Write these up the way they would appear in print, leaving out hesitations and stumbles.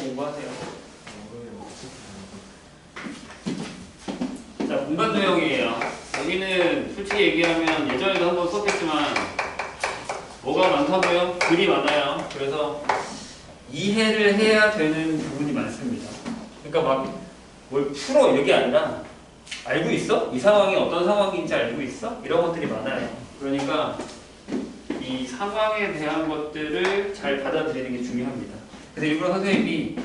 공부하세요. 자, 공간 도형이에요. 여기는 솔직히 얘기하면 예전에도 한번 썼겠지만 뭐가 많다고요? 글이 많아요. 그래서 이해를 해야 되는 부분이 많습니다. 그러니까 막 뭘 풀어 이게 아니라 알고 있어? 이 상황이 어떤 상황인지 알고 있어? 이런 것들이 많아요. 그러니까 이 상황에 대한 것들을 잘 받아들이는 게 중요합니다. 그래서 일부러 선생님이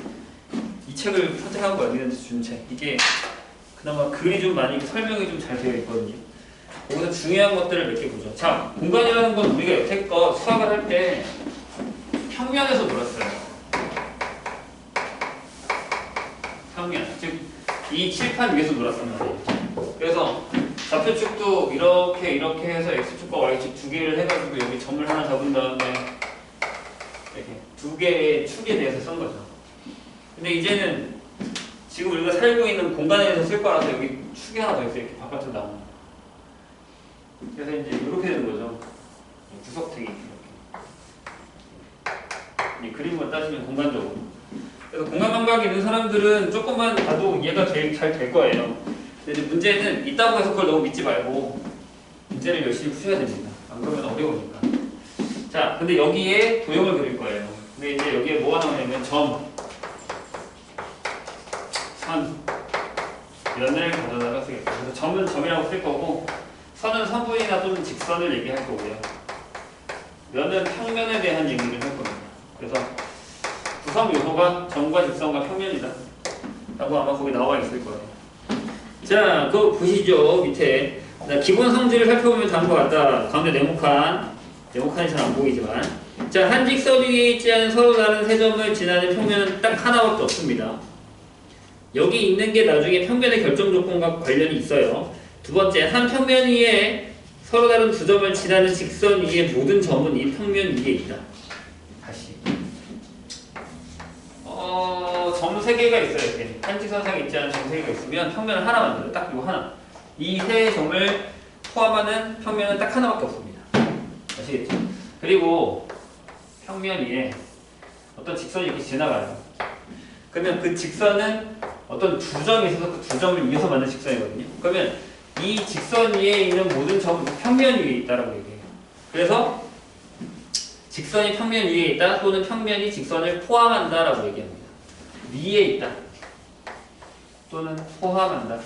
이 책을 선택한 거예요. 어디든지 준 책. 이게 그나마 글이 좀 많이 설명이 좀 잘 되어 있거든요. 거기서 중요한 것들을 몇 개 보죠. 자, 공간이라는 건 우리가 여태껏 수학을 할 때 평면에서 놀았어요. 평면. 즉, 이 칠판 위에서 놀았단 말이에요. 그래서 좌표축도 이렇게 해서 X축과 Y축 두 개를 해가지고 여기 점을 하나 잡은 다음에 이렇게 두 개의 축에 대해서 쓴 거죠. 근데 이제는 지금 우리가 살고 있는 공간에서 쓸 거라서 여기 축이 하나 더 있어요. 이렇게 바깥으로 나오는. 그래서 이제 이렇게 되는 거죠. 구석탱이 이렇게. 이 그림을 따지면 공간적으로. 그래서 공간 감각이 있는 사람들은 조금만 봐도 이해가 제일 잘 될 거예요. 근데 이제 문제는 있다고 해서 그걸 너무 믿지 말고 문제를 열심히 푸셔야 됩니다. 안 그러면 어려우니까. 자, 근데 여기에 도형을 그릴 거예요. 근데 이제 여기에 뭐가 나오냐면 점, 선, 면을 가져다가 쓰겠다. 그래서 점은 점이라고 쓸 거고 선은 선분이나 또는 직선을 얘기할 거고요. 면은 평면에 대한 얘기를 할 겁니다. 그래서 구성 요소가 점과 직선과 평면이다 라고 아마 거기 나와 있을 거예요. 자, 그거 보시죠. 밑에 기본 성질을 살펴보면 다음과 같다. 가운데 네모칸이 잘 안 보이지만, 자, 한 직선 위에 있지 않은 서로 다른 세 점을 지나는 평면은 딱 하나밖에 없습니다. 여기 있는 게 나중에 평면의 결정 조건과 관련이 있어요. 두 번째, 한 평면 위에 서로 다른 두 점을 지나는 직선 위에 모든 점은 이 평면 위에 있다. 다시. 점 3개가 있어요. 이렇게. 한 직선상에 있지 않은 점 3개가 있으면 평면을 하나 만들어요. 딱 이거 하나. 이 세 점을 포함하는 평면은 딱 하나밖에 없습니다. 아시겠죠? 그리고 평면 위에 어떤 직선이 이렇게 지나가요. 그러면 그 직선은 어떤 두 점이 있어서 그 두 점을 이어서 만든 직선이거든요. 그러면 이 직선 위에 있는 모든 점은 평면 위에 있다라고 얘기해요. 그래서 직선이 평면 위에 있다 또는 평면이 직선을 포함한다라고 얘기합니다. 위에 있다 또는 포함한다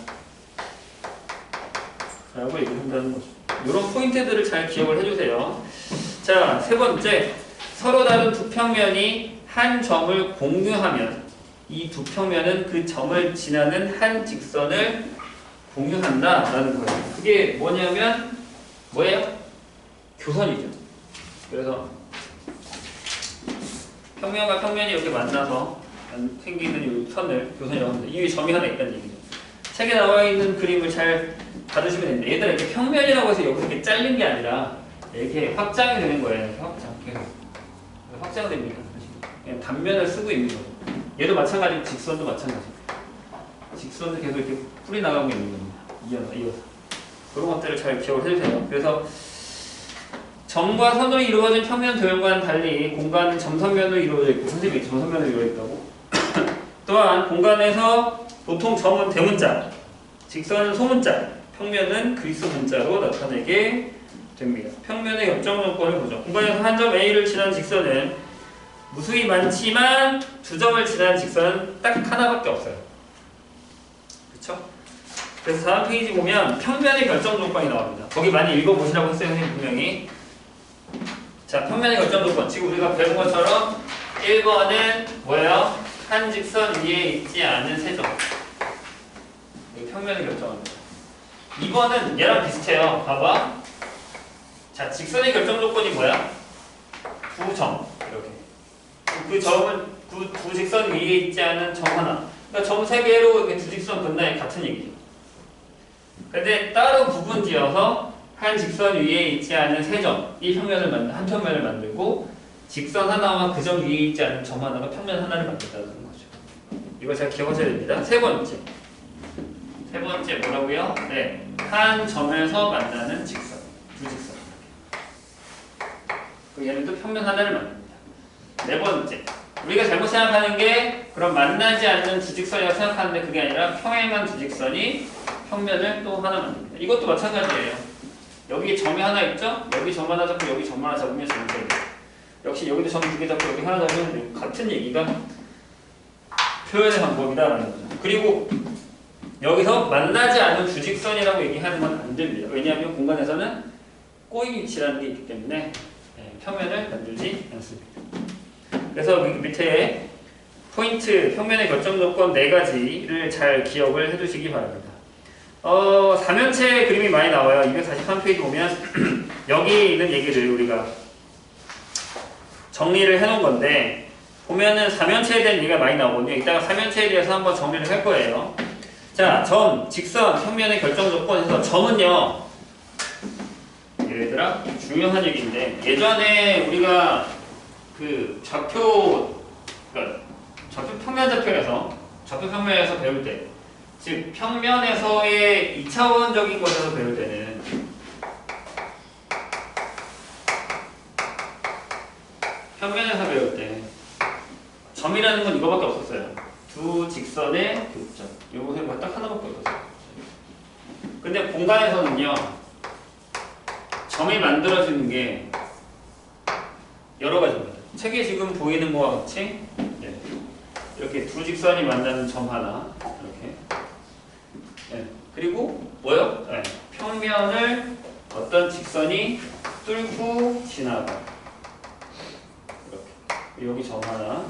라고 얘기한다는 거죠. 이런 포인트들을 잘 기억을 해주세요. 자, 세 번째, 서로 다른 두 평면이 한 점을 공유하면 이 두 평면은 그 점을 지나는 한 직선을 공유한다 라는 거예요. 그게 뭐냐면 뭐예요? 교선이죠. 그래서 평면과 평면이 이렇게 만나서 생기는 이 선을 교선이라고 합니다. 이 위에 점이 하나 있다는 얘기죠. 책에 나와 있는 그림을 잘 봐주시면 됩니다. 얘들아, 이렇게 평면이라고 해서 여기서 이렇게 잘린 게 아니라 이렇게 확장이 되는 거예요. 이렇게 확장. 계속 확장됩니다. 그냥 단면을 쓰고 있는 거예요. 얘도 마찬가지고 직선도 마찬가지고. 직선도 계속 이렇게 풀이 나가고 있는 겁니다. 이어서. 그런 것들을 잘 기억을 해주세요. 그래서 점과 선으로 이루어진 평면 도형과는 달리 공간은 점선면으로 이루어져 있고, 선생님이 점선면으로 이루어져 있다고. 또한 공간에서 보통 점은 대문자, 직선은 소문자, 평면은 그리스 문자로 나타내게 됩니다. 평면의 결정 조건을 보죠. 공간에서 한 점 A를 지나는 직선은 무수히 많지만 두 점을 지나는 직선은 딱 하나밖에 없어요. 그렇죠? 그래서 다음 페이지 보면 평면의 결정 조건이 나옵니다. 거기 많이 읽어보시라고 했어요, 선생님 분명히. 자, 평면의 결정 조건. 지금 우리가 배운 것처럼 1번은 뭐예요? 한 직선 위에 있지 않은 세 점. 평면의 결정합니다. 2번은 얘랑 비슷해요. 봐봐. 자, 직선의 결정 조건이 뭐야? 두 점. 이렇게. 그 점은 두 직선 위에 있지 않은 점 하나. 그러니까 점 3개로 이렇게 두 직선 근나에 같은 얘기죠. 근데 따로 구분 지어서 한 직선 위에 있지 않은 세 점, 이 평면을 한 평면을 만들고 직선 하나와 그 점 위에 있지 않은 점 하나가 평면 하나를 만든다는 거죠. 이거 잘 기억하셔야 됩니다. 세 번째 뭐라고요? 네, 한 점에서 만나는 직선, 두 직선. 얘는 또 평면 하나를 만듭니다. 네 번째, 우리가 잘못 생각하는 게 그럼 만나지 않는 두 직선이라고 생각하는데 그게 아니라 평행한 두 직선이 평면을 또 하나 만듭니다. 이것도 마찬가지예요. 여기 점이 하나 있죠? 여기 점 하나 잡고 여기 점 하나 잡으면 점이 돼요. 역시 여기도 점 두 개 잡고 여기 하나 잡으면 같은 얘기가 표현의 방법이다라는 거죠. 그리고 여기서 만나지 않은 두 직선이라고 얘기하는 건 안 됩니다. 왜냐하면 공간에서는 꼬인 위치라는 게 있기 때문에 평면을 만들지 않습니다. 그래서 밑에 포인트, 평면의 결정 조건 4가지를 잘 기억을 해두시기 바랍니다. 사면체 그림이 많이 나와요. 243페이지 보면 여기 있는 얘기를 우리가 정리를 해놓은 건데 보면은 사면체에 대한 얘기가 많이 나오거든요. 이따가 사면체에 대해서 한번 정리를 할 거예요. 자, 점, 직선, 평면의 결정 조건에서 점은요. 얘들아 중요한 얘기인데 예전에 우리가 그 좌표 평면 좌표에서 좌표 평면에서 배울 때 즉 평면에서의 2차원적인 것에서 배울 때는 평면에서 배울 때 점이라는 건 이거밖에 없었어요. 두 직선의 교점. 요거 딱 하나밖에 없었어요. 근데 공간에서는요. 점이 만들어지는 게 여러 가지입니다. 책에 지금 보이는 것과 같이 이렇게 두 직선이 만나는 점 하나 이렇게 그리고 뭐요? 평면을 어떤 직선이 뚫고 지나가 이렇게 여기 점 하나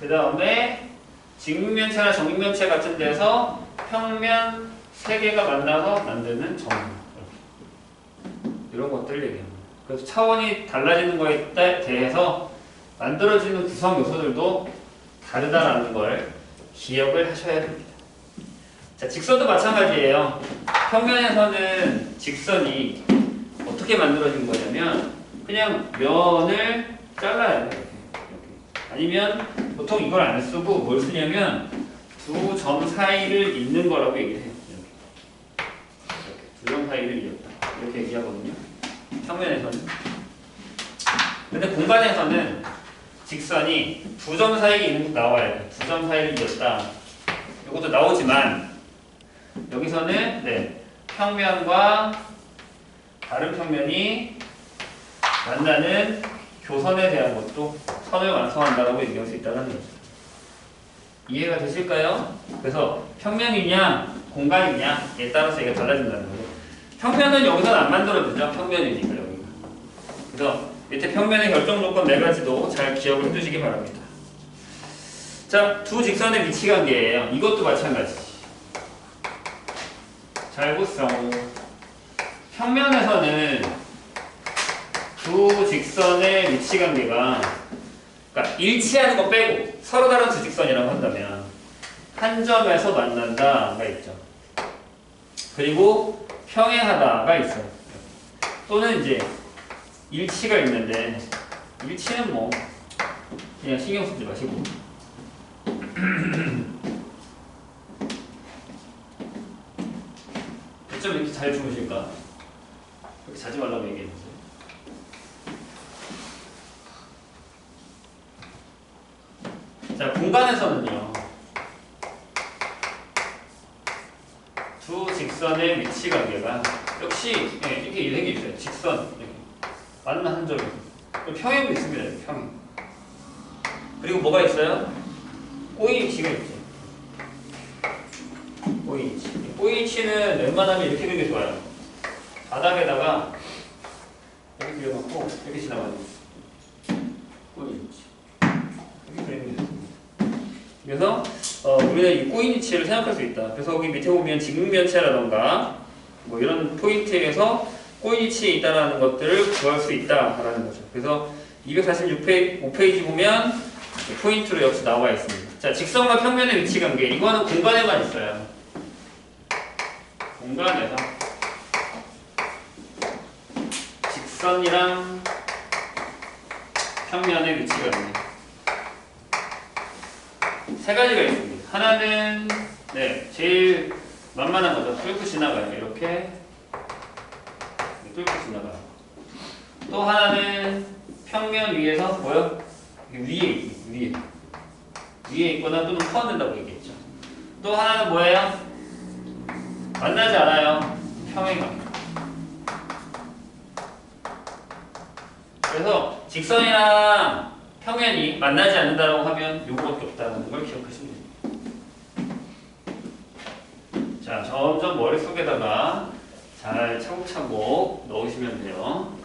그 다음에 직육면체나 정육면체 같은 데서 평면 3개가 만나서 만드는 점 이런 것들을 얘기합니다. 그래서 차원이 달라지는 거에 대해서 만들어지는 구성 요소들도 다르다라는 걸 기억을 하셔야 됩니다. 자, 직선도 마찬가지예요. 평면에서는 직선이 어떻게 만들어진 거냐면 그냥 면을 잘라야 돼요. 이렇게. 아니면 보통 이걸 안 쓰고 뭘 쓰냐면 두 점 사이를 잇는 거라고 얘기를 해요. 이렇게 두 점 사이를 이었다. 이렇게 얘기하거든요. 평면에서는. 근데 공간에서는 직선이 두 점 사이에 있는 것도 나와야 돼. 두 점 사이를 이었다. 이것도 나오지만 여기서는 평면과 다른 평면이 만나는 교선에 대한 것도 선을 완성한다고 얘기할 수 있다는 거죠. 이해가 되실까요? 그래서 평면이냐 공간이냐에 따라서 이게 달라진다는 거죠. 평면은 여기서는 안 만들어지죠. 평면이니까 여기. 그래서 밑에 평면의 결정 조건 4가지도 잘 기억을 해두시기 바랍니다. 자, 두 직선의 위치 관계예요. 이것도 마찬가지. 잘 보세요. 평면에서는 두 직선의 위치 관계가 그러니까 일치하는 거 빼고 서로 다른 두 직선이라고 한다면 한 점에서 만난다가 있죠. 그리고 평행하다가 있어요. 또는 이제 일치가 있는데 일치는 뭐 그냥 신경 쓰지 마시고 좀 이렇게 잘 주무실까? 그렇게 자지 말라고 얘기해주세요. 자, 공간에서는요. 두 직선의 위치 관계가 역시 이렇게 이렇게 있어요. 직선 이렇게 맞는 한 점이 평행도 있습니다. 평행. 그리고 뭐가 있어요? 꼬인 위치가 있죠. 꼬인 위치. 꼬인 위치는 웬만하면 이렇게 그리는 게 좋아요. 바닥에다가 이렇게 그려놓고 이렇게 지나가는 꼬인 위치. 이렇게 그리는 게 좋습니다. 그래서 우리는 이 꼬인 위치를 생각할 수 있다. 그래서 여기 밑에 보면 직육면체라던가 뭐 이런 포인트에서 꼬인 위치에 있다라는 것들을 구할 수 있다라는 거죠. 그래서 246페이지 보면 포인트로 역시 나와 있습니다. 자, 직선과 평면의 위치 관계. 이거는 공간에만 있어요. 공간에서 직선이랑 평면의 위치 관계. 3가지가 있습니다. 하나는 제일 만만한 거죠. 뚫고 지나가요. 이렇게 뚫고 지나가요. 또 하나는 평면 위에서 뭐요? 위에 위에 있거나 또는 포함된다고 얘기했죠. 또 하나는 뭐예요? 만나지 않아요. 평행합니다. 그래서 직선이랑 평면이 만나지 않는다고 하면 요거밖에 없다는 걸 기억하시면 됩니다. 자, 점점 머릿속에다가 잘 차곡차곡 넣으시면 돼요.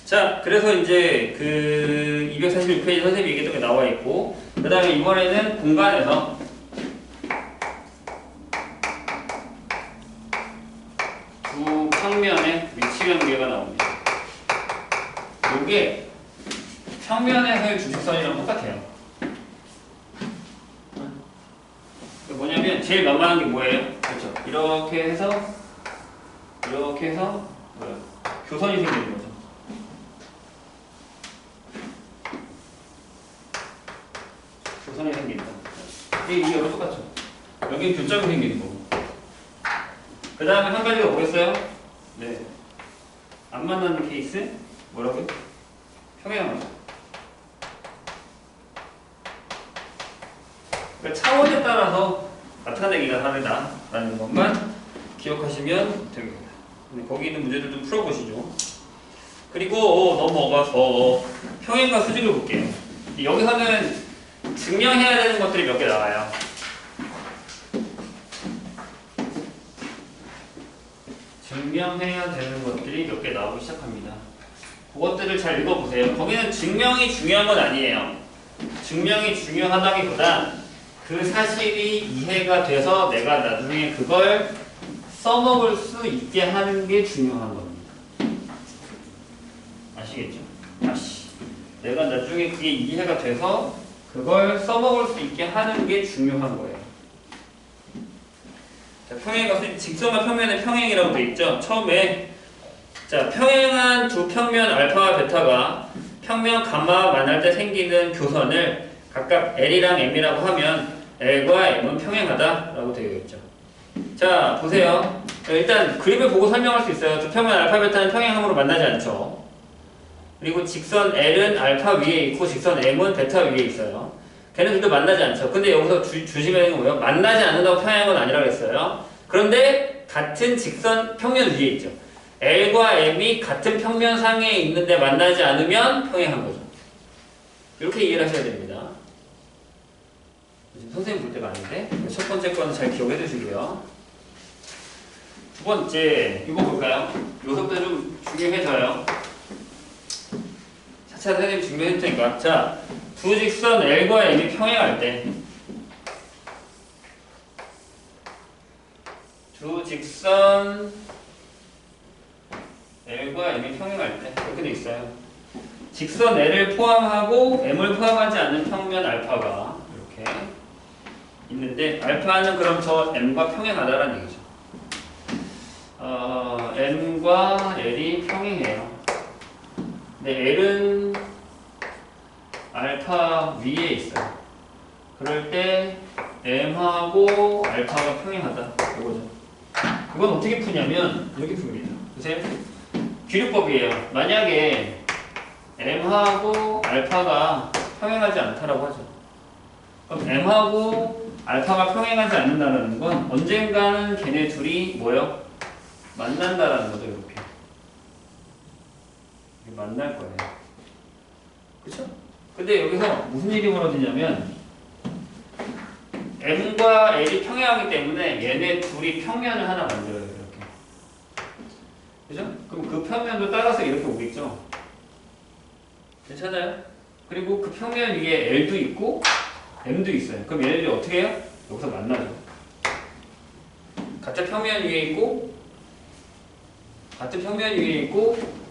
자, 그래서 이제 그 246페이지 선생님이 얘기했던 게 나와 있고, 그 다음에 이번에는 공간에서 두 평면의 위치 관계가 나옵니다. 이게 평면에서의 주직선이랑 똑같아요. 뭐냐면 제일 만만한 게 뭐예요? 그렇죠. 이렇게 해서 뭐예요? 교선이 생기는 거죠. 교선이 생긴다. 이게 여기 똑같죠. 여기 교점이 생기는 거고. 그 다음에 한 가지가 뭐겠어요? 네. 안 만나는 케이스? 뭐라고요? 평행하죠. 그러니까 차원에 따라서 나타내기가 다르다라는 것만 기억하시면 됩니다. 거기 있는 문제들 좀 풀어보시죠. 그리고 넘어가서 평행과 수직을 볼게요. 여기서는 증명해야 되는 것들이 몇 개 나와요. 증명해야 되는 것들이 몇 개 나오기 시작합니다. 그것들을 잘 읽어보세요. 거기는 증명이 중요한 건 아니에요. 증명이 중요하다기보다 그 사실이 이해가 돼서 내가 나중에 그걸 써먹을 수 있게 하는 게 중요한 겁니다. 아시겠죠? 내가 나중에 그게 이해가 돼서 그걸 써먹을 수 있게 하는 게 중요한 거예요. 자, 평행과 수직, 직선과 평면의 평행이라고 돼 있죠? 처음에 자, 평행한 두 평면 알파와 베타가 평면 감마와 만날 때 생기는 교선을 각각 L이랑 M이라고 하면 L과 M은 평행하다라고 되어 있죠. 자, 보세요. 일단 그림을 보고 설명할 수 있어요. 두 평면 알파, 베타는 평행함으로 만나지 않죠. 그리고 직선 L은 알파 위에 있고 직선 M은 베타 위에 있어요. 걔네들도 만나지 않죠. 근데 여기서 조심해야 되는 건 뭐예요? 만나지 않는다고 평행한 건 아니라고 했어요. 그런데 같은 직선 평면 위에 있죠. L과 M이 같은 평면상에 있는데 만나지 않으면 평행한 거죠. 이렇게 이해를 하셔야 됩니다. 지금 선생님 볼 때가 아닌데 첫 번째 거는 잘 기억해 두시고요. 두 번째 이거 볼까요? 요것도 좀 중요해져요. 차차 선생님이 증명해 줄 테니까. 자, 두 직선 L과 M이 평행할 때 두 직선 L과 M이 평행할 때 이렇게 돼 있어요. 직선 L을 포함하고 M을 포함하지 않는 평면 알파가 이렇게 있는데 알파는 그럼 저 M과 평행하다라는 얘기죠. M과 L이 평행해요. 근데 L은 알파 위에 있어요. 그럴 때 M하고 알파가 평행하다 이거죠. 이건 어떻게 푸냐면 이렇게 풉니다. 보세요. 귀류법이에요. 만약에 M하고 알파가 평행하지 않다라고 하죠. 그럼 M하고 알파가 평행하지 않는다는 건 언젠가는 걔네 둘이 뭐요? 만난다라는 거죠. 이렇게 만날 거예요. 그쵸? 근데 여기서 무슨 일이 벌어지냐면 M과 L이 평행하기 때문에 얘네 둘이 평면을 하나 만들어요. 이렇게. 그죠? 그럼 그 평면도 따라서 이렇게 오겠죠? 괜찮아요? 그리고 그 평면 위에 L도 있고 M도 있어요. 그럼 얘네들이 어떻게 해요? 여기서 만나죠. 같은 평면 위에 있고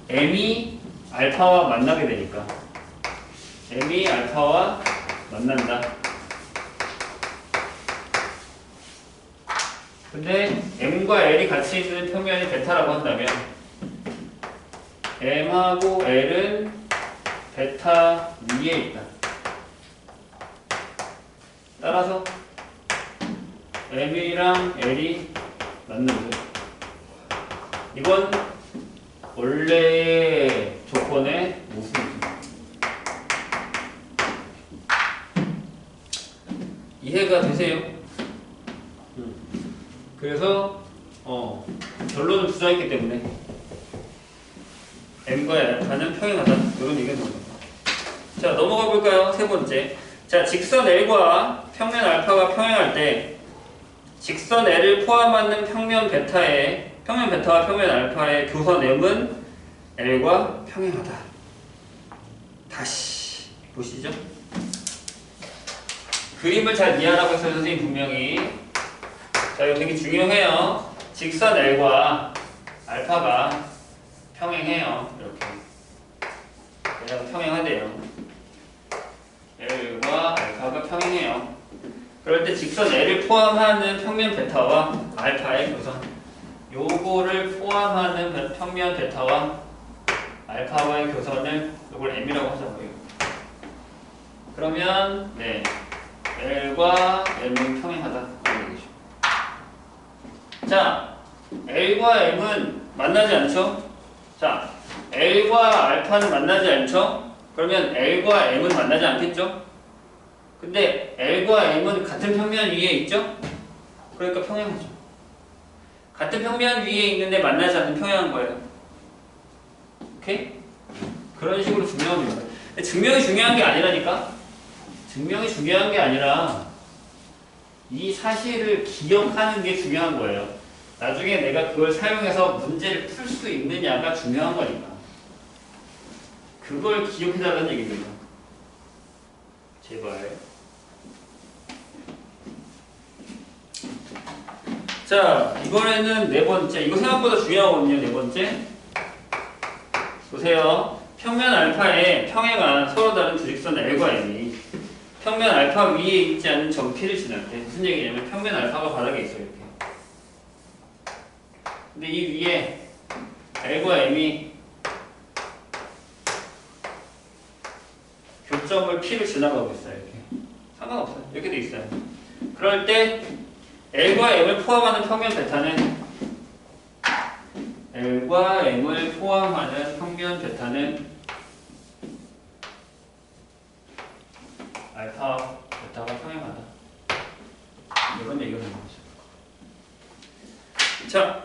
M이 알파와 만나게 되니까 M이 알파와 만난다. 근데 M과 L이 같이 있는 평면이 베타라고 한다면 M하고 L은 베타 위에 있다. 따라서 M이랑 L이 맞는데 이건 원래의 조건의 모순이죠. 이해가 되세요? 그래서 결론을 부정했기 때문에 M과 알파는 평행하다 이런 얘기가 나옵니다. 자, 넘어가 볼까요? 세 번째. 자, 직선 L과 평면 알파가 평행할 때 직선 L을 포함하는 평면 베타와 평면 알파의 교선 M은 L과 평행하다. 다시 보시죠. 그림을 잘 이해하라고 했어요, 선생님 분명히. 자, 이거 되게 중요해요. 직선 L과 알파가 평행해요. 이렇게. 얘랑 평행하대요. L과 알파가 평행해요. 그럴 때 직선 L을 포함하는 평면 베타와 알파의 교선. 요거를 포함하는 평면 베타와 알파와의 교선을 요걸 M이라고 하자고요. 그러면 네. L과 M은 평행하다. 자, L과 M은 만나지 않죠? 자, L과 알파는 만나지 않죠? 그러면 L과 M은 만나지 않겠죠? 근데 L과 M은 같은 평면 위에 있죠? 그러니까 평행하죠. 같은 평면 위에 있는데 만나지 않는 평행한 거예요. 오케이? 그런 식으로 증명합니다. 증명이 중요한 게 아니라니까? 증명이 중요한 게 아니라 이 사실을 기억하는 게 중요한 거예요. 나중에 내가 그걸 사용해서 문제를 풀 수 있느냐가 중요한 거니까. 그걸 기억해달라는 얘기입니다. 제발. 자, 이번에는 네 번째. 이거 생각보다 중요하거든요. 네 번째. 보세요. 평면 알파에 평행한 서로 다른 두 직선 L과 M이 평면 알파 위에 있지 않는 점 P를 지날 때 무슨 얘기냐면 평면 알파가 바닥에 있어요. 이렇게. 근데 이 위에 L과 M이 교점을 P를 지나가고 있어요. 이렇게. 상관없어요. 이렇게 돼 있어요. 그럴 때 L과 M을 포함하는 평면 베타는 L과 M을 포함하는 평면 베타는 알파, 베타가 평행하다. 이런 얘기가 되는 거죠. 자,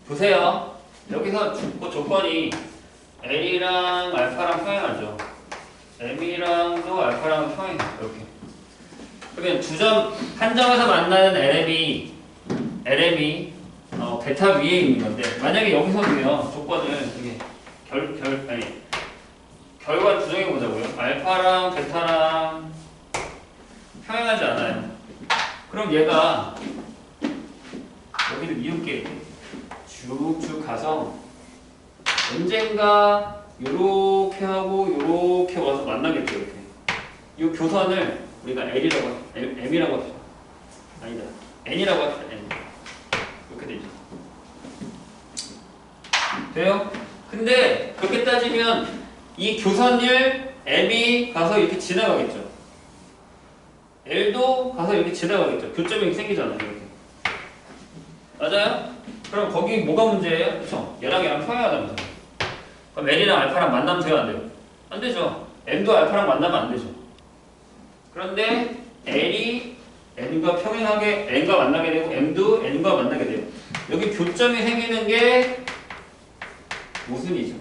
보세요. 여기서 조건이 L이랑 알파랑 평행하죠. M이랑도 알파랑 평행해요. 이렇게. 그러면 한 점에서 만나는 LM이 베타 위에 있는 건데 만약에 여기서도요 조건을 이게 결과 부정해 보자고요. 알파랑 베타랑 평행하지 않아요. 그럼 얘가 여기를 이웃게 쭉쭉 가서 언젠가 요렇게 하고 요렇게 와서 만나겠죠. 이렇게. 이 교선을 우리가 M이라고 합시다. 아니다. N이라고 합시다. N. 이렇게 되죠. 돼요? 근데 그렇게 따지면 이 교선을 M이 가서 이렇게 지나가겠죠. L도 가서 이렇게 지나가겠죠. 교점이 이렇게 생기잖아요. 이렇게. 맞아요? 그럼 거기 뭐가 문제예요? 그쵸? 얘랑 평행하다면서. 그럼 L이랑 알파랑 만나면 돼요? 안 돼요? 안 되죠. M도 알파랑 만나면 안 되죠. 그런데 L이 N과 평행하게 N과 만나게 되고 M도 N과 만나게 돼요. 여기 교점이 생기는 게 모순이죠.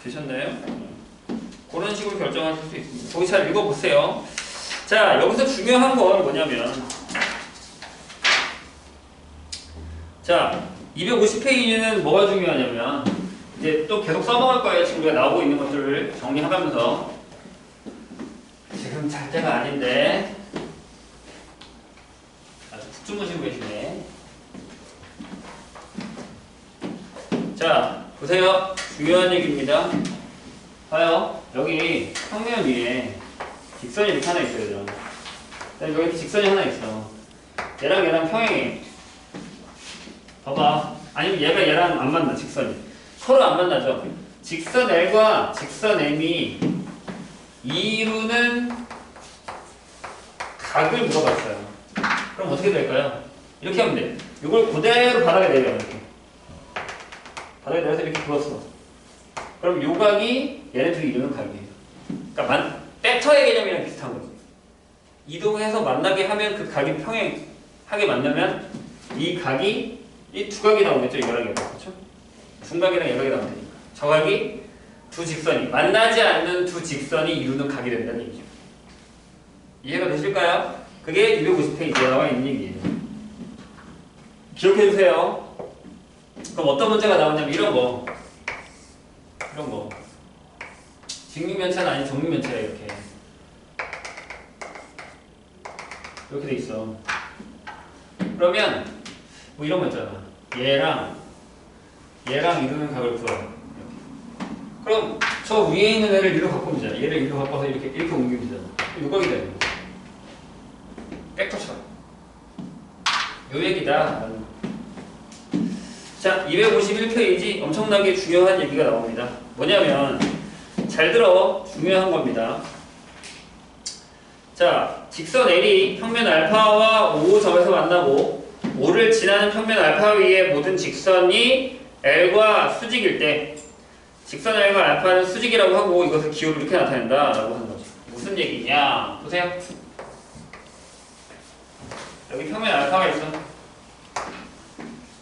되셨나요? 그런 식으로 결정하실 수 있습니다. 거기 잘 읽어보세요. 자, 여기서 중요한 건 뭐냐면 자, 250페이지는 뭐가 중요하냐면 이제 또 계속 써먹을 거예요. 지금 우리가 나오고 있는 것들을 정리해가면서 지금 잘 때가 아닌데 아주 푹 주무시고 계시네. 자, 보세요. 중요한 얘기입니다. 봐요. 여기 평면 위에 직선이 이렇게 하나 있어요. 여기 직선이 하나 있어. 얘랑 평행해. 봐봐. 아니면 얘랑 안 만나, 직선이. 서로 안 만나죠. 직선 L과 직선 M이 이루는 각을 물어봤어요. 그럼 어떻게 될까요? 이렇게 하면 돼. 이걸 그대로 바닥에 내려. 이렇게. 바닥에 내려서 이렇게 그었어. 그럼 요 각이 얘네 둘이 이루는 각이에요. 그러니까 벡터의 개념이랑 비슷한 거지. 이동해서 만나게 하면 그 각이 평행하게 만나면 이 각이 이 두 각이 나오겠죠. 이거랑 이거랑. 그렇죠? 중각이랑 예각이 나오면 되니까. 저 각이 두 직선이 만나지 않는 두 직선이 이루는 각이 된다는 얘기죠. 이해가 되실까요? 그게 250페이지에 나와 있는 얘기예요. 기억해 주세요. 그럼 어떤 문제가 나오냐면 이런 거. 직육면체는 아닌 정육면체야 이렇게. 이렇게 돼 있어. 그러면 뭐 이런 거 있잖아. 얘랑 이루는 각을 구해요. 이렇게. 그럼 저 위에 있는 애를 이리로 바꾸면 되잖아. 얘를 이리로 바꿔서 이렇게 옮기면 되잖아. 요각이 되는 거. 벡터처럼. 요 얘기다. 자, 251페이지 엄청나게 중요한 얘기가 나옵니다. 뭐냐면 잘 들어. 중요한 겁니다. 자, 직선 L이 평면 알파와 O점에서 만나고 O를 지나는 평면 알파 위의 모든 직선이 L과 수직일 때 직선 L과 알파는 수직이라고 하고 이것을 기호로 이렇게 나타낸다 라고 하는 거죠. 무슨 얘기냐? 보세요. 여기 평면 알파가 있어.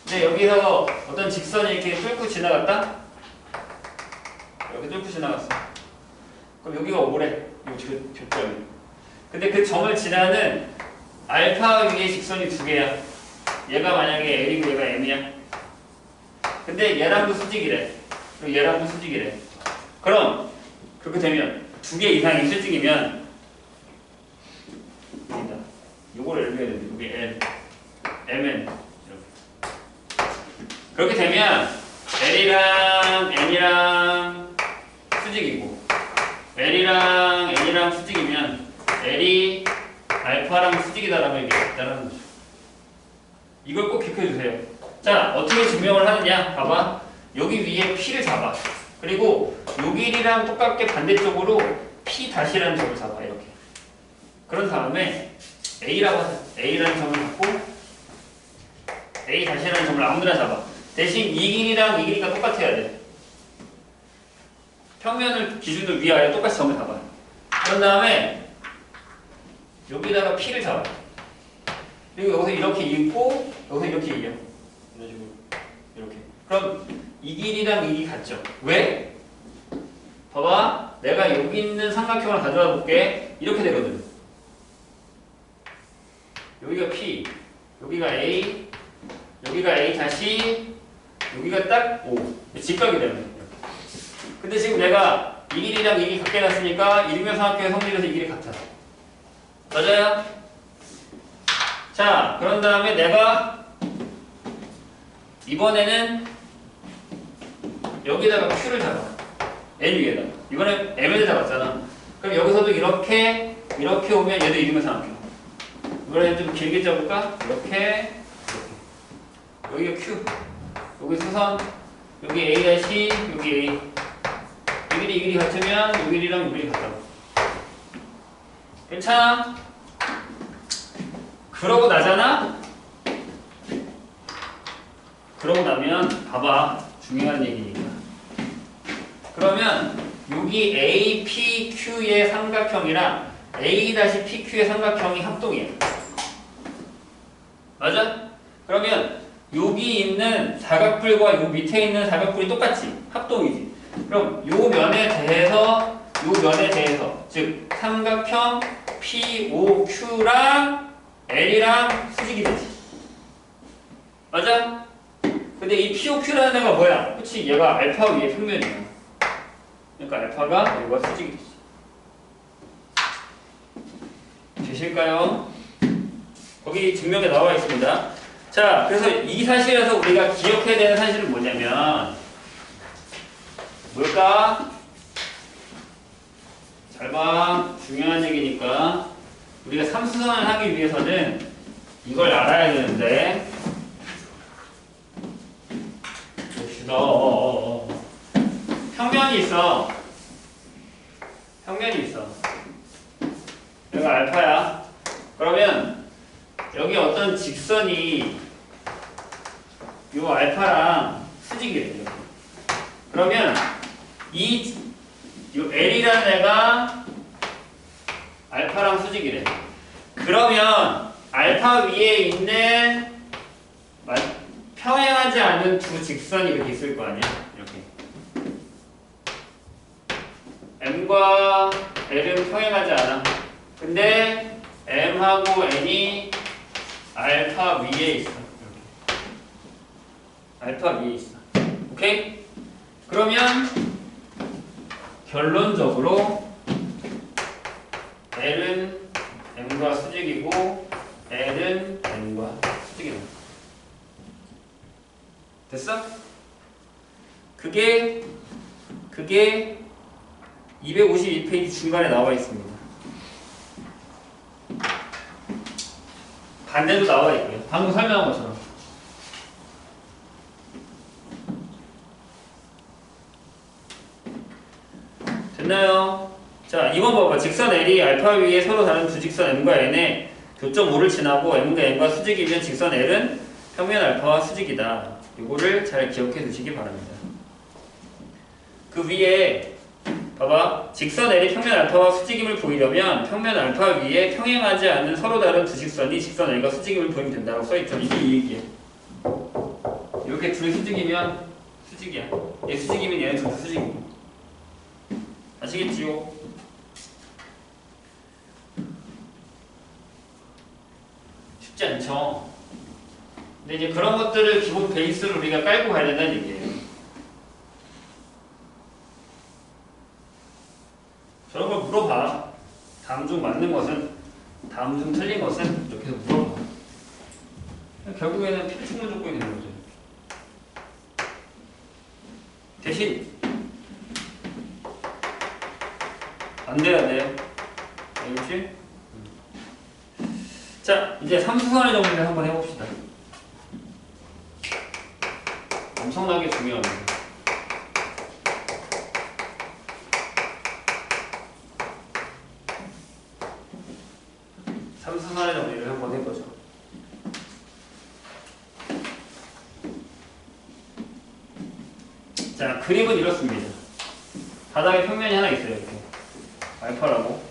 근데 여기서 어떤 직선이 이렇게 뚫고 지나갔다? 여기 뚫고 지나갔어. 그럼 여기가 O래. 요 교점이. 근데 그 점을 지나는 알파 위의 직선이 두 개야. 얘가 만약에 L이고 얘가 M이야. 근데 얘랑도 수직이래. 그리고 얘랑도 수직이래. 그럼 그렇게 되면 두 개 이상이 수직이면 여기다. 요걸 L로 해야 되는데 여기 L, MN 이렇게. 그렇게 되면 L이랑 N이랑 수직이고 L이랑 N이랑 수직이면 L이 알파랑 수직이다라는 얘기가 있다는 거죠. 이걸 꼭 기억해 주세요. 자, 어떻게 증명을 하느냐? 봐봐. 여기 위에 P를 잡아. 그리고 요 길이랑 똑같게 반대쪽으로 P 다시라는 점을 잡아. 이렇게. 그런 다음에 A라고 하자. A라는 점을 잡고 A 다시라는 점을 아무데나 잡아. 대신 이 길이랑 이 길이가 똑같아야 돼. 평면을 기준으로 위아래 똑같이 점을 잡아. 그런 다음에 여기다가 P를 잡아. 그리고 여기서 이렇게 읽고 여기서 이렇게 읽어. 이런 식으로 이렇게. 그럼 이 길이랑 이 길이 같죠? 왜? 봐봐. 내가 여기 있는 삼각형을 가져와 볼게. 이렇게 되거든. 여기가 P, 여기가 A, 여기가 A 다시, 여기가 딱 O. 직각이 되는 거야. 근데 지금 내가 이 길이랑 이 길이 같게 놨으니까 일면 삼각형의 성질에서 이 길이 같아. 맞아요? 자, 그런 다음에 내가 이번에는 여기다가 Q를 잡아. N 위에다. 이번에 M을 잡았잖아. 그럼 여기서도 이렇게 오면 얘도 이름의 삼각형. 이번에는 좀 길게 잡을까? 이렇게. 여기가 Q. 여기 수선. 여기 A 다시. 여기 A. 이 길이 같으면 이 길이랑 이 길이 같다고. 괜찮아? 그러고 나잖아? 그러고 나면 봐봐. 중요한 얘기니까. 그러면 여기 APQ의 삼각형이랑 A-PQ의 삼각형이 합동이야. 맞아? 그러면 여기 있는 사각뿔과 요 밑에 있는 사각뿔이 똑같지? 합동이지. 그럼 요 면에 대해서 즉 삼각형 POQ랑 L이랑 수직이 되지. 맞아? 근데 이 POQ라는 애가 뭐야? 그치? 얘가 알파 위의 평면이야. 그러니까 알파가 여기가 수직이 되지. 되실까요? 거기 증명에 나와 있습니다. 자, 그래서 이 사실에서 우리가 기억해야 되는 사실은 뭐냐면 뭘까? 잘 봐. 중요한 얘기니까 우리가 삼수선을 하기 위해서는 이걸 알아야 되는데 봅시다. 평면이 있어. 평면이 있어. 여기가 알파야. 그럼 직선이 요 알파랑 수직이래요. 이렇게. 그러면 요 L이라는 애가 알파랑 수직이래. 그러면 알파 위에 있는 평행하지 않은 두 직선이 이렇게 있을 거 아니야? 이렇게. M과 L은 평행하지 않아. 근데 M하고 N이 알파 위에 있어. 이렇게. 알파 위에 있어. 오케이? 그러면 결론적으로 L은 M과 수직이고 L은 N과 수직이다. 됐어? 그게 252페이지 중간에 나와 있습니다. 반대도 나와 있고요. 방금 설명한 것처럼. 됐나요? 자, 이번 봐봐. 직선 L이 알파 위에 서로 다른 두 직선 M과 N에 교점 5를 지나고 M과 N과 수직이면 직선 L은 평면 알파와 수직이다. 이거를 잘 기억해 두시기 바랍니다. 그 위에 봐봐. 직선 L이 평면 알파와 수직임을 보이려면 평면 알파 위에 평행하지 않는 서로 다른 두 직선이 직선 L과 수직임을 보이면 된다고 써있죠. 이게 이 얘기야. 이렇게 둘이 수직이면 수직이야. 얘 수직이면 얘는 둘 다 수직이고. 아시겠지요? 쉽지 않죠? 근데 이제 그런 것들을 기본 베이스로 우리가 깔고 가야 된다는 얘기예요. 저런 걸 물어봐. 다음 중 맞는 것은, 다음 중 틀린 것은 이렇게 해서 물어봐. 결국에는 필충을 조건이 되는 거죠. 대신 안 돼야 돼. 알겠지? 자, 이제 삼수선의 정리를 한번 해봅시다. 엄청나게 중요합니다. 삼수선의 정리를 한번 해보죠. 자, 그림은 이렇습니다. 바닥에 평면이 하나 있어요. 이렇게 알파라고.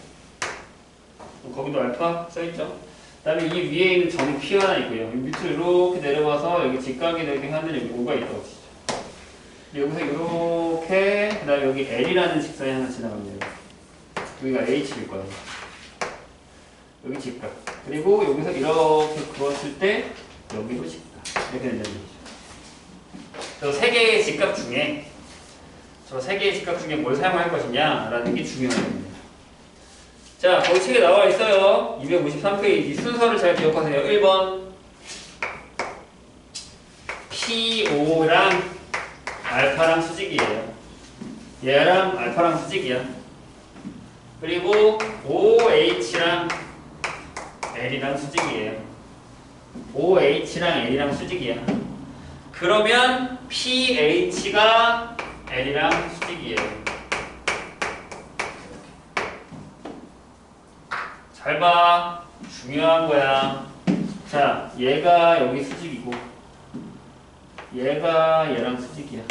거기도 알파 써있죠. 그 다음에 이 위에 있는 점이 P 하나 있고요. 밑으로 이렇게 내려와서 여기 직각이 되게 하는 여기 O가 있다고 치죠. 여기서 이렇게, 그 다음에 여기 L이라는 직선이 하나 지나갑니다. 여기가 H일 거예요. 여기 직각. 그리고 여기서 이렇게 그었을 때 여기도 직각. 이렇게 된다는 얘기죠. 저 세 개의 직각 중에 뭘 사용할 것이냐라는 게 중요한 겁니다. 자, 거기 책에 나와 있어요. 253페이지. 순서를 잘 기억하세요. 1번 P5랑 알파랑 수직이에요. 얘랑 알파랑 수직이야. 그리고 OH랑 L이랑 수직이에요. OH랑 L이랑 수직이야. 그러면 PH가 L이랑 수직이에요. 잘 봐. 중요한 거야. 자, 얘가 여기 수직이고 얘가 얘랑 수직이야.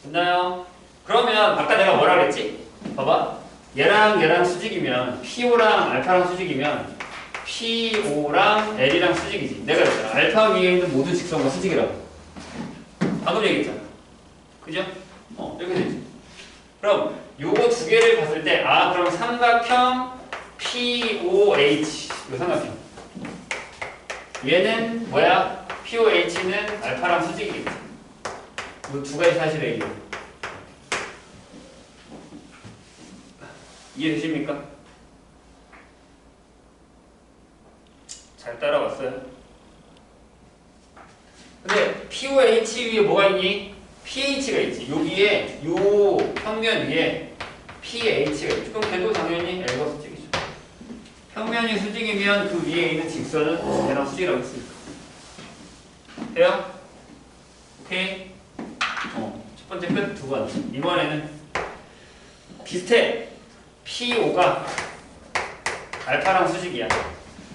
됐나요? 그러면 아까 내가 뭐라 그랬지? 봐봐. 얘랑 수직이면 P5랑 알파랑 수직이면 P5랑 L이랑 수직이지. 내가 그랬잖아. 알파 위에 있는 모든 직선과 수직이라고. 방금 얘기했잖아. 그죠? 이렇게 되지. 그럼 요거 두 개를 봤을 때 그럼 삼각형 POH 요 삼각형 얘는 뭐야? POH는 알파랑 수직이겠지. 이 두 가지 사실의 이유 이해되십니까? 잘 따라왔어요? 근데 POH 위에 뭐가 있니? PH가 있지. 여기에 요 평면 위에 PH가 있지. 그럼 걔도 당연히 L과 수직이죠. 평면이 수직이면 그 위에 있는 직선은 얘랑 수직이라고 했으니까. 돼요? 오케이? 첫 번째 끝. 두 번째. 이번에는 비슷해. P5가 알파랑 수직이야.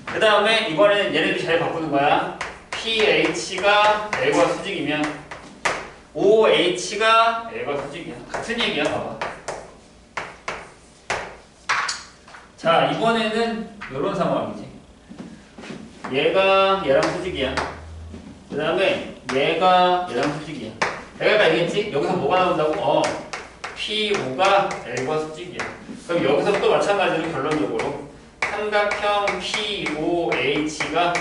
그 그 다음에 이번에는 얘네들 잘 바꾸는 거야. pH가 L과 수직이면 OH가 L과 수직이야. 같은 얘기야, 봐봐. 자, 이번에는 이런 상황이지. 얘가 얘랑 수직이야. 그 다음에 얘가 얘랑 수직이야. 내가 아까 얘기했지? 여기서 뭐가 나온다고? P5가 L과 수직이야. 그럼 여기서 또 마찬가지로 결론적으로 삼각형 POH가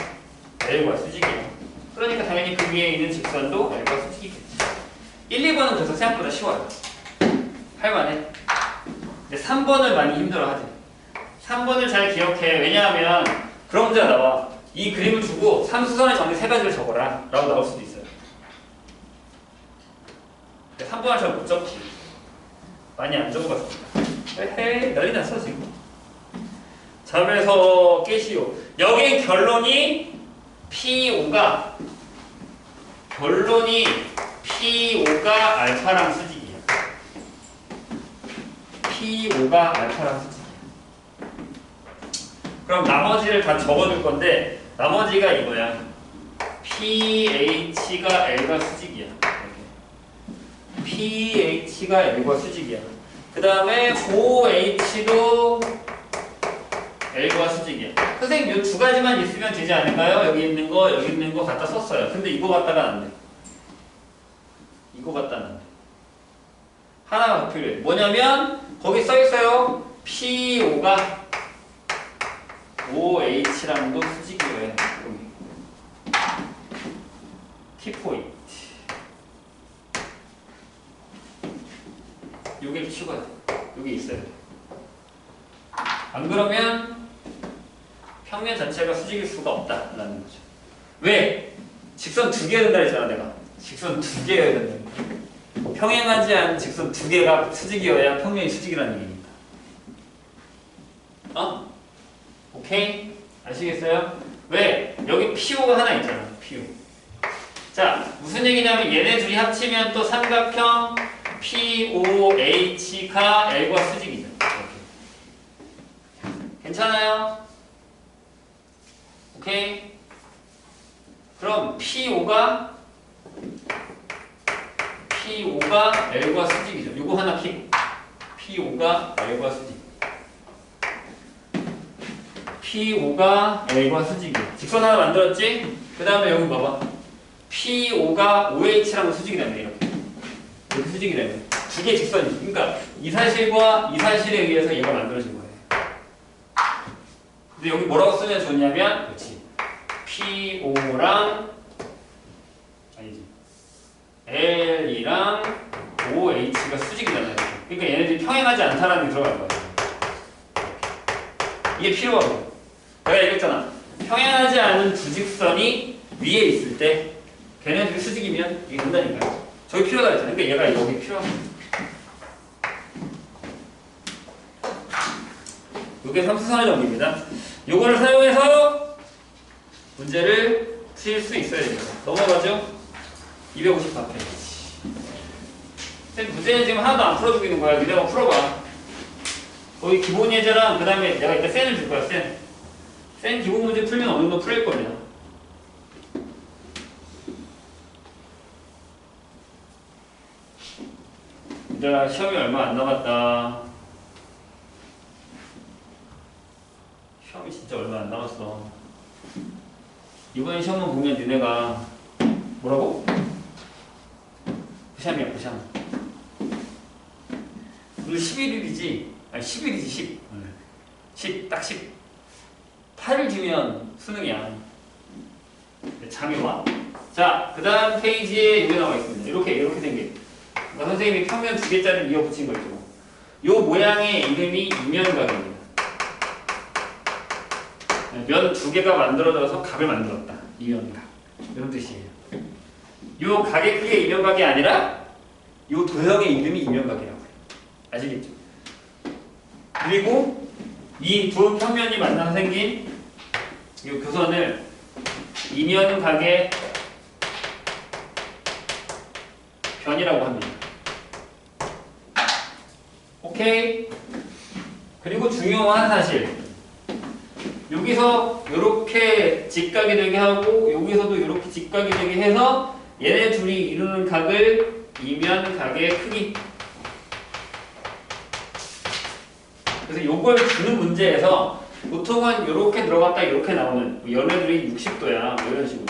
L과 수직이야. 그러니까 당연히 그 위에 있는 직선도 L과 수직이겠지. 1, 2번은 그래서 생각보다 쉬워요. 할만해. 근데 3번을 많이 힘들어하지. 3번을 잘 기억해. 왜냐하면 그런 문제가 나와. 이 그림을 주고 삼수선의 정리 3가지를 적어라 라고 나올 수도 있어요. 3번을 잘 못 적지. 많이 안 적어봤습니다. 헤헤, 난리 났어 지금. 잠에서 깨시오. 여기 결론이 P5가 알파랑 수직이야. P5가 알파랑 수직이야. 그럼 나머지를 다 적어줄 건데 나머지가 이거야. pH가 L과 수직이야. pH가 L과 수직이야. 그 다음에 OH도 L과 수직이야. 선생님 이 두 가지만 있으면 되지 않을까요? 여기 있는 거, 여기 있는 거 갖다 썼어요. 근데 이거 갖다가 안 돼. 이거 갖다는 안 돼. 하나가 더 필요해. 뭐냐면 거기 써 있어요. P5가 OH랑도 수직이어야 해. 키포인트. 요게 치워야 돼. 요게 있어야 돼. 안 그러면 평면 자체가 수직일 수가 없다라는 거죠. 왜? 직선 2개여야 된다 했잖아 내가. 직선 2개여야 된다. 평행하지 않은 직선 2개가 수직이어야 평면이 수직이라는 얘기니까. 오케이? 아시겠어요? 왜? 여기 PO가 하나 있잖아. PO. 자, 무슨 얘기냐면 얘네 둘이 합치면 또 삼각형 POH가 L과 수직이죠. 이렇게. 괜찮아요? 오케이? 그럼 P5가 L과 수직이죠. 요거 하나 킥. P5가 L과 수직. P5가 L과 수직이야. 직선 하나 만들었지? 그 다음에 여기 봐봐. P5가 OH랑 수직이라네. 이렇게. 이렇게 수직이라네. 두 개의 직선이지. 그러니까 이 사실과 이 사실에 의해서 얘가 만들어진 거예요. 근데 여기 뭐라고 쓰면 좋냐면, 그렇지. P5랑 아니지. L이랑 OH가 수직이잖아요. 그러니까 얘네들이 평행하지 않다라는 게 들어갈 거예요. 이게 필요하고. 내가 얘기했잖아. 평행하지 않은 두 직선이 위에 있을 때 걔네들이 수직이면 이게 된다니까요. 저기 필요하다 했잖아. 그러니까 얘가 여기 필요한 거야. 이게 삼수선의 정리입니다. 요거를 사용해서 문제를 풀 수 있어야 됩니다. 넘어가죠? 254페이지. 문제는 지금 하나도 안 풀어주고 있는 거야. 니네 한번 풀어봐. 거기 기본 예제랑 그 다음에 내가 이따 센을 줄 거야. 센 기본 문제 풀면 어느 정도 풀릴 겁니다. 얘들아 시험이 얼마 안 남았다. 시험이 진짜 얼마 안 남았어. 이번에 시험만 보면 니네가 뭐라고? 부샴이야 부샴. 오늘 11일이지? 아니 10일이지 10. 10, 딱 10. 8일 뒤면 수능이야. 잠이 와. 자, 그 다음 페이지에 이게 나와 있습니다. 이렇게 생긴. 그러니까 선생님이 평면 2개짜리를 이어붙인 거 있죠. 요 모양의 이름이 이면각입니다. 면 2개가 만들어져서 각을 만들었다. 이면각. 이런 뜻이에요. 요 각의 크기가 이면각이 아니라 요 도형의 이름이 이면각이라고 해요. 아시겠죠? 그리고 이 두 평면이 만나서 생긴 이 교선을 이면각의 변이라고 합니다. 오케이? 그리고 중요한 사실. 여기서 이렇게 직각이 되게 하고 여기서도 이렇게 직각이 되게 해서 얘네 둘이 이루는 각을 이면 각의 크기. 그래서 요걸 주는 문제에서 보통은 이렇게 들어갔다 이렇게 나오는 얘네들이 60도야 뭐 이런 식으로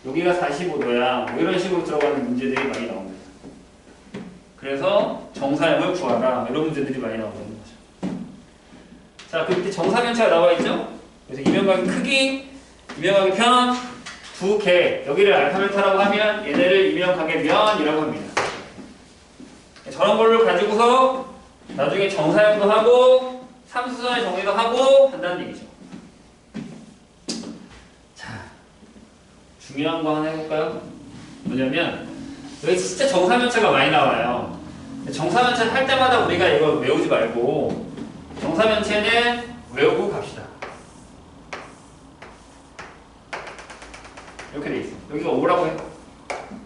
여기가 45도야 뭐 이런 식으로 들어가는 문제들이 많이 나옵니다. 그래서 정사형을 구하라 이런 문제들이 많이 나오는 거죠. 자, 그 밑에 정사면체가 나와 있죠? 그래서 이면각의 크기, 이면각의 편 두 개 여기를 알파벳하라고 하면 얘네를 이면각의 면이라고 합니다. 저런 걸로 가지고서 나중에 정사형도 하고 삼수선의 정리도 하고 한다는 얘기죠. 자, 중요한 거 하나 해볼까요? 뭐냐면 여기 진짜 정사면체가 많이 나와요. 정사면체 할 때마다 우리가 이거 외우지 말고 정사면체는 외우고 갑시다. 이렇게 돼 있어. 여기가 O라고 해요.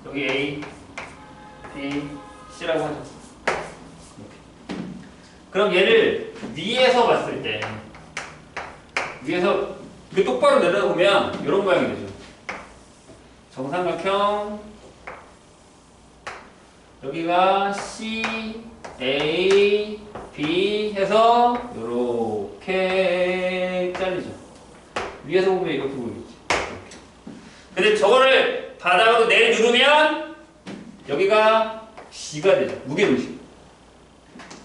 여기 A, B, C라고 하죠. 이렇게. 그럼 얘를 위에서 봤을 때 위에서 이렇게 똑바로 내려보면 이런 모양이 되죠. 정삼각형 여기가 C, A, B 해서 이렇게 잘리죠. 위에서 보면 이렇게 보이겠지. 근데 저거를 바닥으로 내누르면 여기가 G가 되죠. 무게중심.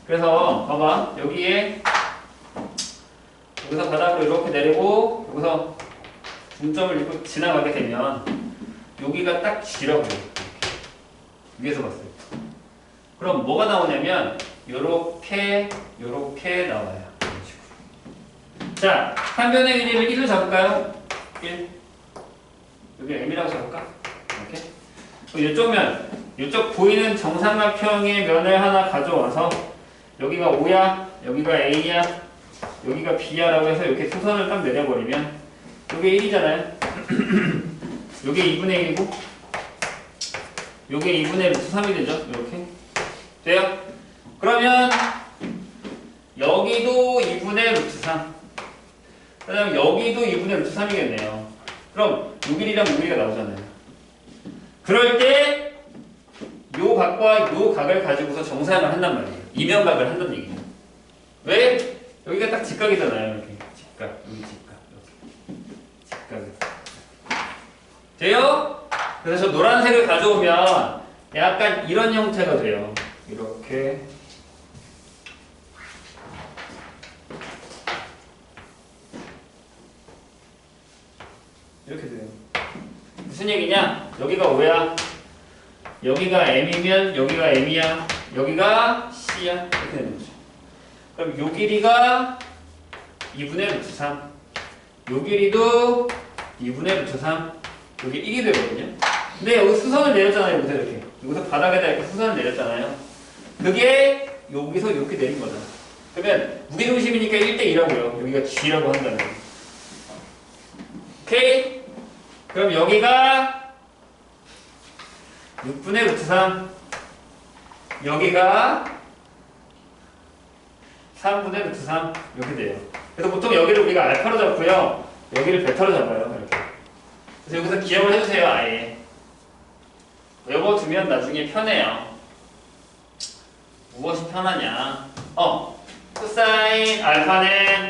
그래서 봐봐. 여기서 바닥으로 이렇게 내리고 여기서 중점을 잃고 지나가게 되면 여기가 딱 G라고 해요. 위에서 봤어요. 그럼 뭐가 나오냐면 요렇게 나와요. 이런 식으로. 자, 한 변의 길이를 1로 잡을까요? 1. 여기 M이라고 잡을까? 이렇게. 이쪽 면, 이쪽 보이는 정삼각형의 면을 하나 가져와서 여기가 O야, 여기가 A야, 여기가 B야 라고 해서 이렇게 수선을 딱 내려버리면 이게 1이잖아요. 이게 2분의 1이고 이게 2분의 루트 3이 되죠. 이렇게. 돼요? 그러면 여기도 2분의 루트 3. 그 다음에 여기도 2분의 루트 3이겠네요. 그럼 요 길이랑 요 길이가 나오잖아요. 그럴 때 요 각과 요 각을 가지고서 정사형을 한단 말이에요. 이면각을 한다는 얘기죠. 왜? 여기가 딱 직각이잖아요. 이렇게. 직각, 여기 직각, 이렇게. 직각. 돼요? 그래서 저 노란색을 가져오면 약간 이런 형태가 돼요. 이렇게. 이렇게 돼요. 무슨 얘기냐? 여기가 O야. 여기가 M이면 여기가 M이야. 여기가 C야. 이렇게 되는 거죠. 그럼 요 길이가 2분의 루트 3. 요 길이도 2분의 루트 3. 여기 1이 되거든요. 근데 여기 수선을 내렸잖아요. 여기서 이렇게. 여기서 바닥에다 이렇게 수선을 내렸잖아요. 그게 여기서 이렇게 내린 거잖아. 그러면 무게중심이니까 1대2라고요. 여기가 G라고 한다는 거예요. 오케이? 그럼 여기가 6분의 루트 3. 여기가 3분의 루트 3. 이렇게 돼요. 그래서 보통 여기를 우리가 알파로 잡고요. 여기를 베타로 잡아요. 이렇게. 그래서 여기서 기억을 해주세요. 아예. 외워두면 나중에 편해요. 무엇이 편하냐. 코사인 알파는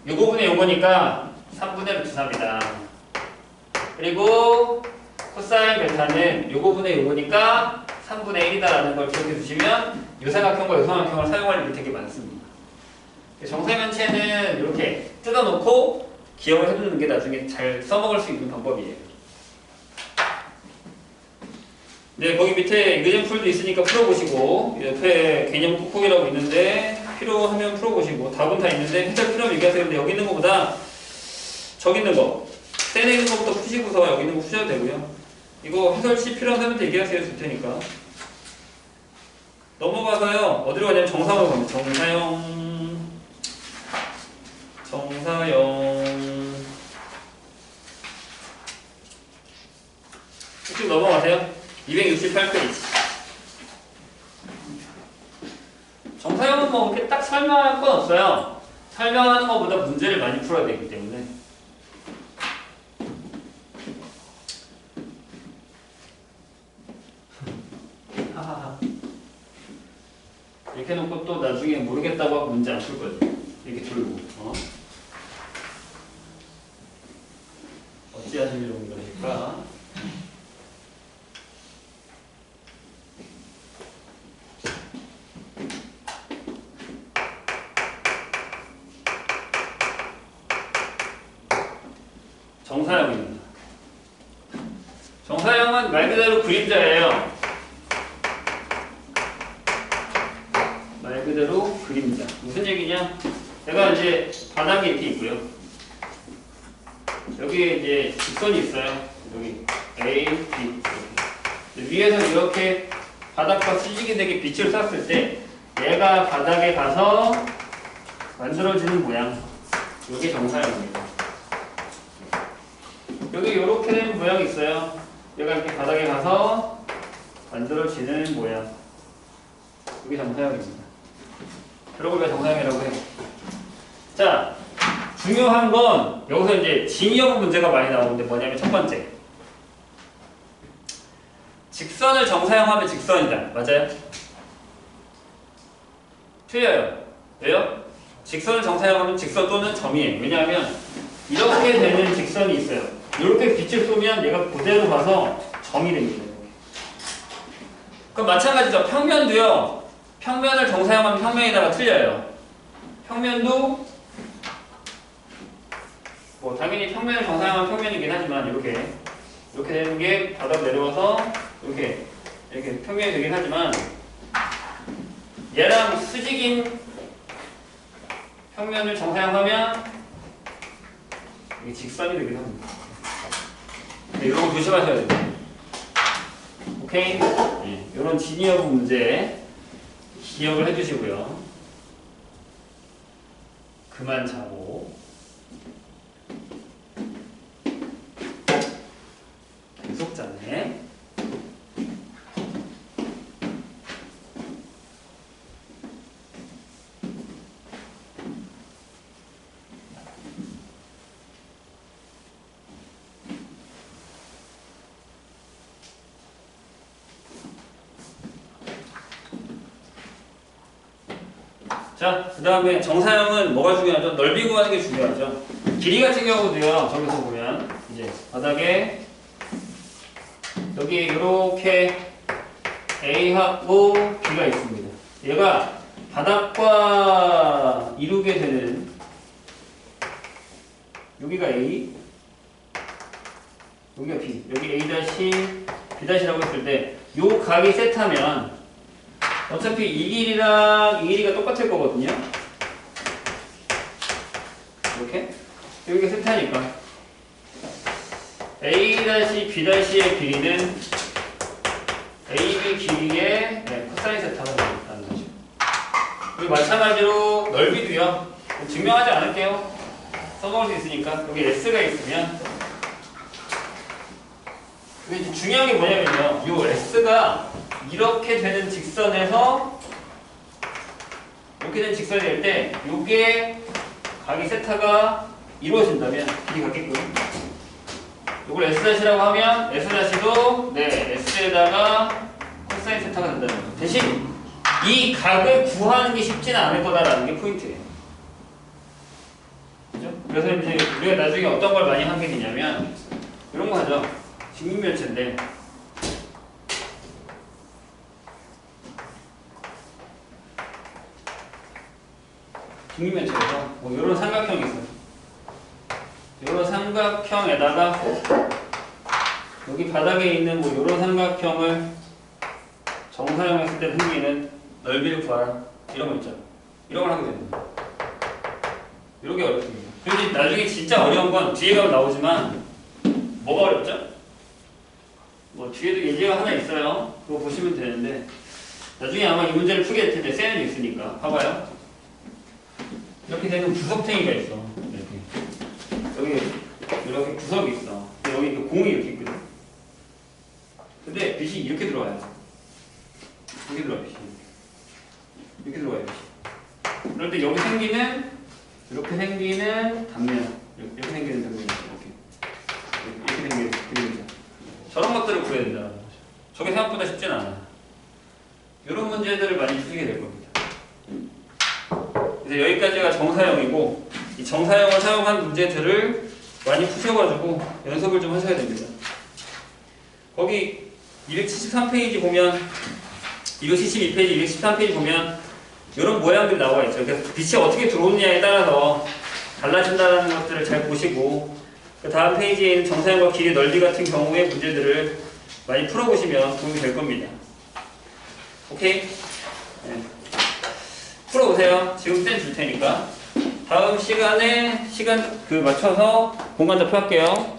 요거분의 요거니까 3분의 루트 3이다. 그리고 코사인 베타는 요거분의 요거니까 3분의 1이다라는 걸 기억해 두시면 요삼각형과 요삼각형을 사용할 일이 되게 많습니다. 정사면체는 이렇게 뜯어놓고 기억을 해두는 게 나중에 잘 써먹을 수 있는 방법이에요. 네, 거기 밑에 의견풀도 있으니까 풀어보시고 옆에 개념 꾹꾹이라고 있는데 필요하면 풀어보시고 답은 다 있는데 해설 필요하면 얘기하세요. 근데 여기 있는 것보다 저기 있는 거 셀에 있는 것부터 푸시고서 여기 있는 거 푸셔도 되고요. 이거 해설시 필요한 사람한테 얘기하세요. 줄 테니까. 넘어가서요. 어디로 가냐면 정사형으로 갑니다. 정사형 쭉 넘어가세요. 268페이지. 정사형은 뭐 이렇게 딱 설명할 건 없어요. 설명하는 것보다 문제를 많이 풀어야 되기 때문에. 하하하. 이렇게 놓고 또 나중에 모르겠다고 하고 문제 안 풀 거죠. 이렇게 들고. 어찌하시려고 그러실까? 정사형입니다. 정사형은 말 그대로 그림자예요. 말 그대로 그림자. 무슨 얘기냐? 내가 이제 바닥이 이렇게 있고요. 여기에 이제 직선이 있어요. 여기 A, B 이렇게. 위에서 이렇게 바닥과 수직이 되게 빛을 쐈을 때 얘가 바닥에 가서 만들어지는 모양. 이게 정사형입니다. 여기 이렇게 된 모양이 있어요. 얘가 이렇게 바닥에 가서 만들어지는 모양. 이게 정사형입니다. 그러고 우리가 정사형이라고 해요. 자, 중요한 건 여기서 이제 진위여부 문제가 많이 나오는데 뭐냐면 첫 번째. 직선을 정사형하면 직선이다. 맞아요? 틀려요. 왜요? 직선을 정사형하면 직선 또는 점이에요. 왜냐하면 이렇게 되는 직선이 있어요. 이렇게 빛을 쏘면 얘가 그대로 가서 점이 됩니다. 그럼 마찬가지죠. 평면도요. 평면을 정사형하면 평면에다가 틀려요. 평면도 뭐 당연히 평면을 정사형하면 평면이긴 하지만 이렇게 되는 게 바닥 내려와서 이렇게 평면이 되긴 하지만 얘랑 수직인 평면을 정사형하면 이게 직선이 되긴 합니다. 네, 이런 거 조심하셔야 됩니다. 오케이? 네, 이런 진위여부 문제 기억을 해주시고요. 그만 자고 계속 자네. 자, 그 다음에 정사형은 뭐가 중요하죠? 넓이 구하는 게 중요하죠. 길이 같은 경우도요, 저기서 보면, 이제, 바닥에, 여기 이렇게 A하고 B가 있습니다. 얘가 바닥과 이루게 되는, 여기가 A, 여기가 B, 여기 A-, B-라고 했을 때, 요 각이 세타면, 어차피 이 길이랑 이 길이가 똑같을 거거든요. 이렇게 여기가 세타니까 A-, B-의 길이는 AB 길이의 코사인 세타가 된다는 거죠. 그리고 마찬가지로 넓이도요. 증명하지 않을게요. 써먹을 수 있으니까 여기 S가 있으면 이게 중요한 게 뭐냐면요. 이 S가 이렇게 되는 직선에서 이렇게 된 직선이 될 때 이게 각이 세타가 이루어진다면 길이 같게끔 이걸 S-라고 하면 S-도 S에다가 코사인 세타가 된다는 거죠. 대신 이 각을 구하는 게 쉽지는 않을 거다라는 게 포인트예요. 그죠? 그래서 이제 우리가 나중에 어떤 걸 많이 하게 되냐면 이런 거 하죠. 직립면체인데 직립면체에서 뭐 이런 삼각형이 있어요. 이런 삼각형에다가 여기 바닥에 있는 뭐 이런 삼각형을 정사형했을 때 생기는 넓이를 구하라. 이런 거 있죠. 이런 걸 하게 됩니다. 이런 게 어렵습니다. 그리고 나중에 진짜 어려운 건 뒤에 가면 나오지만 뭐가 어렵죠? 뭐 뒤에도 예제가 하나 있어요. 그거 보시면 되는데 나중에 아마 이 문제를 풀게 될 텐데 쌤은 있으니까 봐봐요. 이렇게 되는 구석탱이가 있어. 이렇게. 여기 이렇게 구석이 있어. 여기 공이 이렇게 있거든. 근데 빛이 이렇게 들어와요. 이렇게 들어와 빛이. 이렇게 들어와요 빛이. 그럴 때 여기 생기는 이렇게 생기는 단면, 이렇게 생기는 단면, 이렇게 생기는 단면. 저런 것들을 구해야 된다. 저게 생각보다 쉽진 않아. 이런 문제들을 많이 풀게 될 겁니다. 그래서 여기까지가 정사형이고, 이 정사형을 사용한 문제들을 많이 푸셔가지고 연습을 좀 하셔야 됩니다. 거기 273페이지 보면, 272페이지, 213페이지 보면 이런 모양들이 나와 있죠. 그래서 빛이 어떻게 들어오느냐에 따라서 달라진다는 것들을 잘 보시고, 그 다음 페이지에 있는 정사형과 길이 넓이 같은 경우의 문제들을 많이 풀어보시면 도움이 될 겁니다. 오케이? 네. 풀어보세요. 지금 땐 줄 테니까. 다음 시간에 시간 맞춰서 공간좌표 할게요.